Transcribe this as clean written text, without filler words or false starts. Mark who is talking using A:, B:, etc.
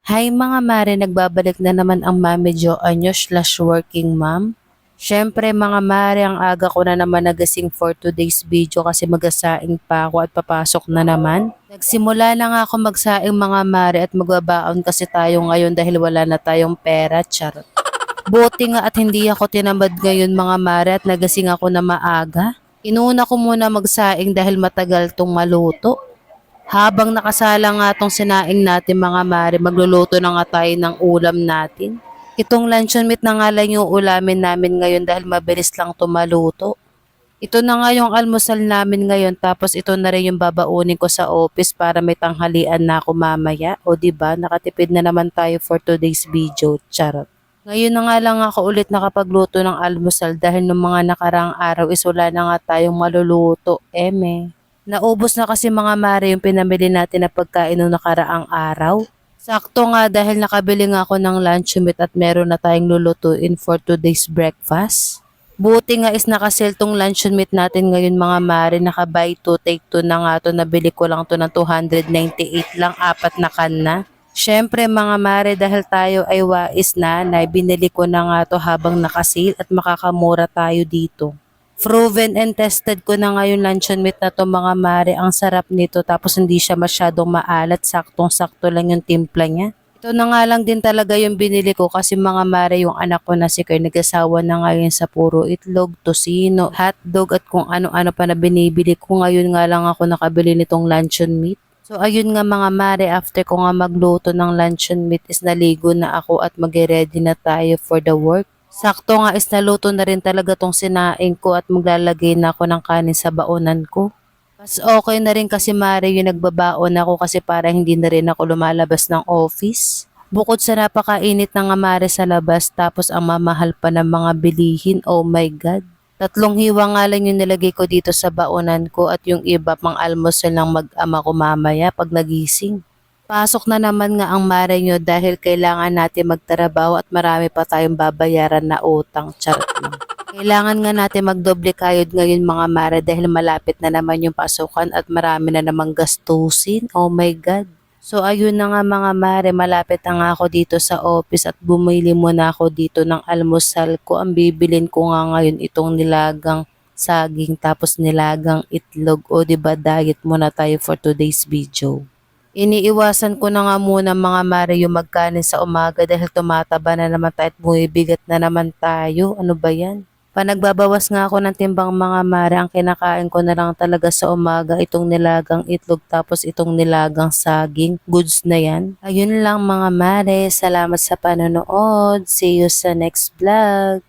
A: Hi mga mare, nagbabalik na naman ang Mami Jo Anyo / working mom. Syempre mga mare, ang aga ko na naman nagasing for today's video kasi magasaing pa ako at papasok na naman. Nagsimula na nga ako magsaing mga mare at magbabaon kasi tayo ngayon dahil wala na tayong pera, charot. Buti nga at hindi ako tinamad ngayon mga mare at nagasing ako na maaga. Inuna ko muna magsaing dahil matagal tong maluto. Habang nakasala nga tong sinaing natin mga mare, magluluto na nga tayo ng ulam natin. Itong luncheon meat na nga lang yung ulamin namin ngayon dahil mabilis lang to maluto. Ito na nga yung almusal namin ngayon tapos ito na rin yung babaunin ko sa office para may tanghalian na ako mamaya. O diba, nakatipid na naman tayo for today's video, charot. Ngayon na nga lang ako ulit nakapagluto ng almusal dahil nung mga nakarang araw is wala na nga tayong maluluto, eme. Naubos na kasi mga mare yung pinamili natin na pagkain nung nakaraang araw. Sakto nga dahil nakabili nga ako ng lunch meat at meron na tayong lulutuin for today's breakfast. Buti nga is nakasale tong luncheon meat natin ngayon mga mare, naka buy 2 take 2 na nga to, nabili ko lang to ng 298 lang, 4 na can na. Syempre mga mare dahil tayo ay wais na, binili ko na nga to habang nakasale at makakamura tayo dito. Proven and tested ko na ngayon luncheon meat na to mga mare, ang sarap nito tapos hindi siya masyadong maalat, saktong-sakto lang yung timpla niya. Ito na nga lang din talaga yung binili ko kasi mga mare yung anak ko na si Kay nag-asawa na ngayon sa puro itlog, tosino, hotdog at kung ano-ano pa na binibili ko. Ngayon nga lang ako nakabili nitong luncheon meat. So ayun nga mga mare, after ko nga magluto ng luncheon meat is naligo na ako at mag-ready na tayo for the work. Sakto nga is naluto na rin talaga tong sinaing ko at maglalagay na ako ng kanin sa baonan ko. Mas okay na rin kasi mare yung nagbabaon ako kasi para hindi na rin ako lumalabas ng office. Bukod sa napakainit na nga mare sa labas tapos ang mamahal pa ng mga bilihin, oh my god. 3 hiwa nga lang yung nilagay ko dito sa baonan ko at yung iba pang almusal ng mag-ama ko mamaya pag nagising. Pasok na naman nga ang mare nyo dahil kailangan natin magtrabaho at marami pa tayong babayaran na utang, charot lang. Kailangan nga natin magdoble kayod ngayon mga mare dahil malapit na naman yung pasukan at marami na namang gastusin, oh my god. So ayun na nga mga mare, malapit na nga ako dito sa office at bumili muna ako dito ng almusal ko. Ang bibilin ko nga ngayon itong nilagang saging tapos nilagang itlog, o diba diet muna tayo for today's video. Iniiwasan ko na nga muna mga mare yung magkanin sa umaga dahil tumataba na naman tayo at bumibigat na naman tayo. Ano ba yan? Panagbabawas nga ako ng timbang mga mare, ang kinakain ko na lang talaga sa umaga itong nilagang itlog tapos itong nilagang saging. Goods na yan. Ayun lang mga mare, salamat sa panonood. See you sa next vlog.